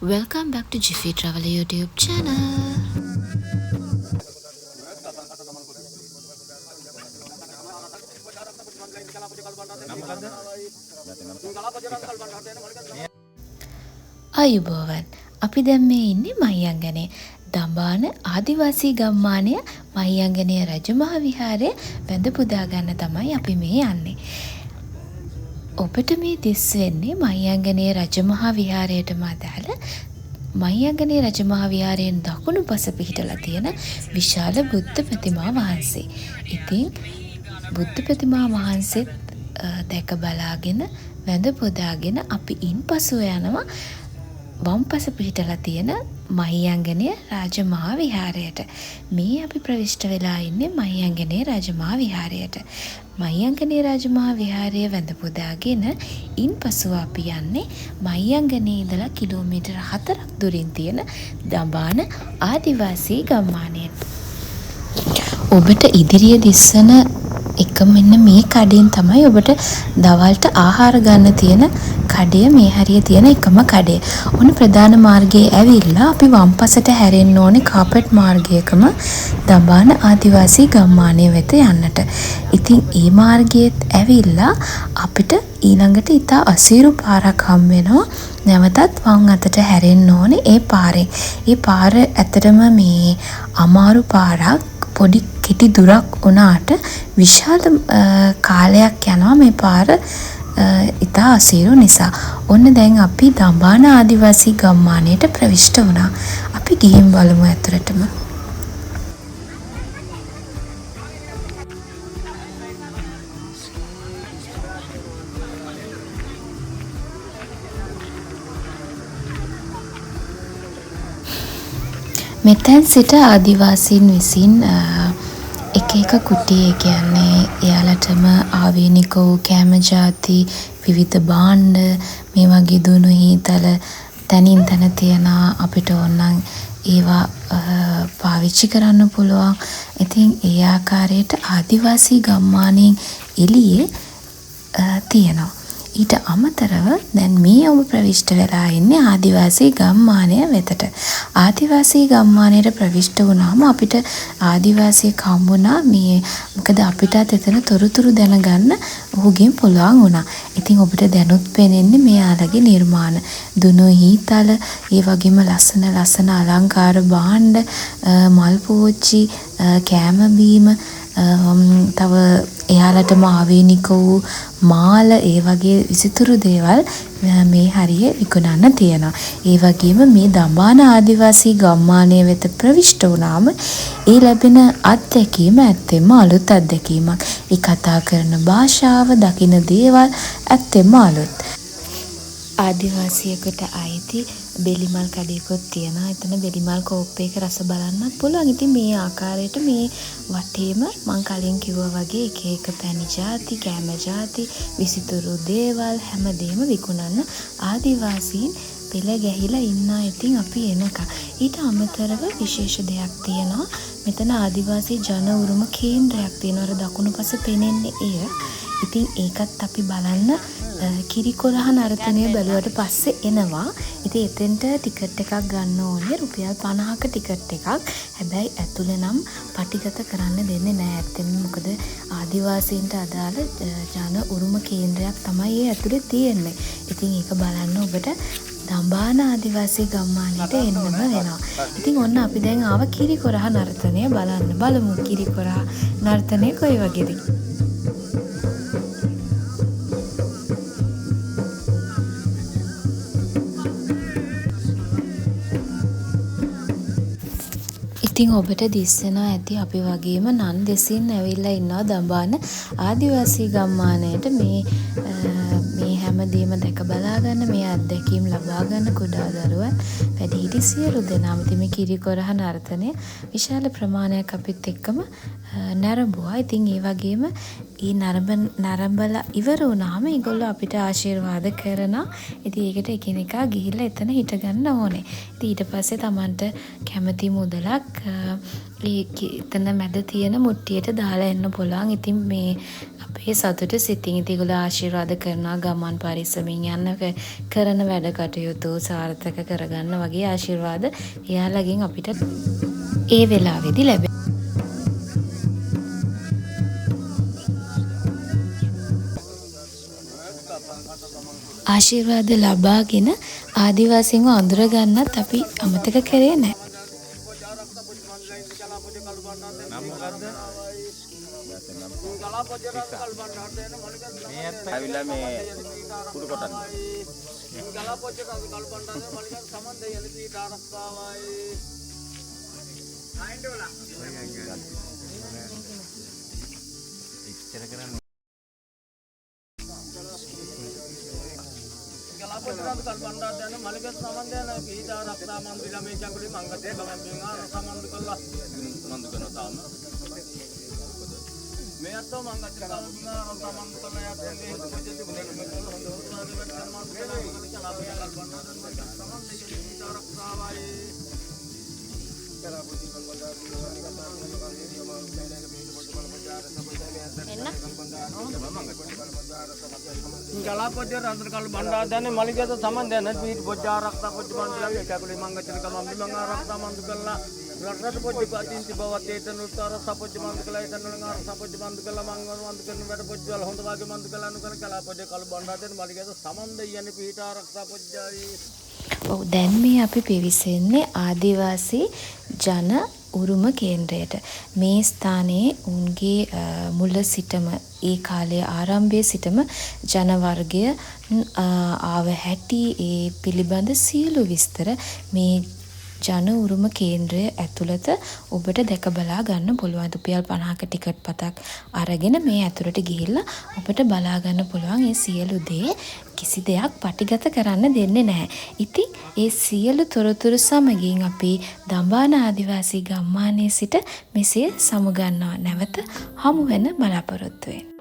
Welcome back to Jiffy Travel YouTube channel. අයුබෝවන් අපි දැන් මේ ඉන්නේ මහියංගනේ දඹාන ආදිවාසී ගම්මානය මහියංගනේ රජමහා විහාරයේ වැඳ පුදා ගන්න තමයි අපි මේ යන්නේ. ඔබට මේ දිස් වෙන්නේ මහියංගනේ රජමහා විහාරයටම අදාළ මහියංගනේ රජමහා විහාරයෙන් දකුණු පස පිහිටලා තියෙන විශාල බුද්ධ ප්‍රතිමා වහන්සේ. ඉතින් බුද්ධ ප්‍රතිමා වහන්සේත් දැක බලාගෙන වැඳ පුදාගෙන අපි ඉන්පසුව යනවා වම්පස පිහිටලා තියෙන මහියංගනේ රාජමහා විහාරයට. මේ අපි ප්‍රවිෂ්ඨ වෙලා ඉන්නේ මහියංගනේ රාජමහා විහාරයට. මහියංගනේ රාජමහා විහාරය වැඳ පුදාගෙන ඉන්පසුව අපි යන්නේ මහියංගනේ ඉඳලා කිලෝමීටර් 4ක් දුරින් තියෙන දඹාන ආදිවාසී ගම්මානයට. ඔබට ඉදිරිය දිස්සන එක මෙන්න මේ කඩෙන් තමයි ඔබට දවල්ට ආහාර ගන්න තියෙන කඩය මේ හරිය තියෙන එකම කඩය. ඔන්න ප්‍රධාන මාර්ගයේ ඇවිල්ලා අපි වම්පසට හැරෙන්න ඕනේ කාපට් මාර්ගයකම දඹාන ආදිවාසී ගම්මානය වෙත යන්නට. ඉතින් ඒ මාර්ගයේත් ඇවිල්ලා අපිට ඊළඟට ඉතා අසීරු පාරක් හම් වෙනවා. නැවතත් වම් අතට හැරෙන්න ඕනේ ඒ පාරෙන්. ඒ පාර ඇත්තටම මේ අමාරු පාරක්. පොඩි කෙටි දුරක් වුණාට විශාල කාලයක් යනවා මේ පාර ඉතා අසීරු නිසා. ඔන්න දැන් අපි දඹාන ආදිවාසී ගම්මානයට ප්‍රවිෂ්ඨ වුණා. අපි ගිහින් බලමු ඇතුළටම. මෙතැන් සිට ආදිවාසීන් විසින් එක එක කුටි කියන්නේ එයාලටම ආවේනික වූ කෑම ಜಾති විවිධ භාණ්ඩ මේ වගේ දුනු හීතල තනින් තන තියන අපිට ඕනනම් ඒවා පාවිච්චි කරන්න පුළුවන්. ඉතින් ඒ ආකාරයට ආදිවාසී ගම්මානයෙන් එළියේ තියෙනවා. ඊට අමතරව දැන් මේ ඔබ ප්‍රවිෂ්ඨ වෙලා ඉන්නේ ආදිවාසී ගම්මානය වෙතට. ආදිවාසී ගම්මානයට ප්‍රවිෂ්ඨ වුණාම අපිට ආදිවාසියෙක් හම්බුණා මේ මොකද අපිටත් එතන තොරතුරු දැනගන්න ඔහුගෙන් පුළුවන් වුණා. ඉතින් ඔබට දැනුත් පෙනෙන්නේ මෙයාලගේ නිර්මාණ. දුනු හීතල, ඒ වගේම ලස්සන ලස්සන අලංකාර භාණ්ඩ, මල් පෝච්චි, කෑම බීම, තව එයාලටම ආවේනික වූ මාල ඒ වගේ විසිතුරු දේවල් මේ හරිය විකුණන්න තියෙනවා. ඒ වගේම මේ දඹාන ආදිවාසී ගම්මානය වෙත ප්‍රවිෂ්ඨ වුණාම ඒ ලැබෙන අත්දැකීම ඇත්තෙන්ම අලුත් අත්දැකීමක්. ඒ කතා කරන භාෂාව, දකින දේවල් ඇත්තෙන්ම අලුත්. ආදිවාසියෙකුට අයිති බෙලිමල් කඩේකුත් තියෙනවා. එතන බෙලිමල් කෝප්පයක රස බලන්නත් පුළුවන්. ඉතින් මේ ආකාරයට මේ වටේම මං කලින් කිව්වා වගේ එක එක පැණි ಜಾති, කෑම ಜಾති, විසිතුරු දේවල් හැමදේම විකුණන්න ආදිවාසීන් පෙළ ගැහිලා ඉන්නා. ඉතින් අපි එනකම් ඊට අමතරව විශේෂ දෙයක් තියෙනවා. මෙතන ආදිවාසී ජන උරුම කේන්ද්‍රයක් තියෙනවා. අර දකුණු පස පෙනෙන්නේ එය. ඉතින් ඒකත් අපි බලන්න කිරිකොරහ නර්තනය බැලුවට පස්සේ එනවා. ඉතින් එතෙන්ට ටිකට් එකක් ගන්න ඕනේ. රුපියල් 50ක ටිකට් එකක්. හැබැයි ඇතුළේ නම් පටිගත කරන්න දෙන්නේ නැහැ. ඇත්තෙන්ම මොකද ආදිවාසීන්ට අදාළ ජන උරුම කේන්ද්‍රයක් තමයි ඒ ඇතුළේ තියෙන්නේ. ඉතින් ඒක බලන්න ඔබට දඹාන ආදිවාසී ගම්මානයට එන්නම වෙනවා. ඉතින් ඔන්න අපි දැන් ආව කිරිකොරහ නර්තනය බලන්න. බලමු කිරිකොරහ නර්තනය කොයි වගේද? ඉතින් ඔබට දිස්සෙනවා ඇති අපි වගේම නන් දෙසින් ඇවිල්ලා ඉන්නවා දඹාන ආදිවාසී ගම්මානයට මේ හැමදේම දැක බලා ගන්න, මේ අත්දැකීම් ලබා ගන්න කුඩා දරුවන් වැඩිහිටි සියලු දෙනාම ඉතින් මේ කිරිකොරහ නර්තනය විශාල ප්‍රමාණයක් අපිත් එක්කම නැරඹුවා. ඉතින් ඒ වගේම ඒ නරඹලා ඉවර වුණාම ඒගොල්ලෝ අපිට ආශිර්වාද කරනවා. ඉතින් ඒකට එකිනෙකා ගිහිල්ලා එතන හිට ගන්න ඕනේ. ඉතින් ඊට පස්සේ Tamanට කැමති මුදලක් එතන මැද තියෙන මුට්ටියට දාලා එන්න පුළුවන්. ඉතින් මේ අපේ සතුට සිතින් ඉතින් ඒගොල්ලෝ ආශිර්වාද කරනවා ගමන් පරිස්සමින් යන්න කරන වැඩ කටයුතු සාර්ථක කරගන්න වගේ ආශිර්වාද එයාලගෙන් අපිට ඒ වෙලාවේදී ලැබෙනවා. ආශිර්වාද ලබාගෙන ආදිවාසීන්ව අඳුර ගන්නත් අපි අමතක කරේ නැහැ. ඇවිල්ලා මේ කුඩු කොටන්න. Galapodya rantar kal banda dane malika to saman dane pit bojja rakta poj mandla ekakuli mangachal kamam bimanga rakta mandukalla rakta poj patin ti bawate tan uttara sapoj mandukalla tan ngar sapoj mandukalla mangal mandukan weda pojwal honda wage mandukalla anukan galapodya kal banda dane malika to saman deyane pit rakta pojjai. ඔව් දැන් මේ අපි පිවිසෙන්නේ ආදිවාසී ජන උරුම කේන්ද්‍රයට. මේ ස්ථානයේ උන්ගේ මුල සිටම ඒ කාලයේ ආරම්භයේ සිටම ජන වර්ගය ආව හැටි ඒ පිළිබඳ සියලු විස්තර මේ ජන උරුම කේන්ද්‍රය ඇතුළත ඔබට දැක බලා ගන්න පුළුවන්. රුපියල් 50ක ටිකට් පතක් අරගෙන මේ ඇතුළට ගිහිල්ලා ඔබට බලා ගන්න පුළුවන්. ඒ සියලු දේ කිසි දෙයක් පටිගත කරන්න දෙන්නේ නැහැ. ඉතින් ඒ සියලු තොරතුරු සමගින් අපි දඹාන ආදිවාසී ගම්මානයේ සිට මෙසේ සමුගන්නවා. නැවත හමු වෙන බලාපොරොත්තු වෙන්න.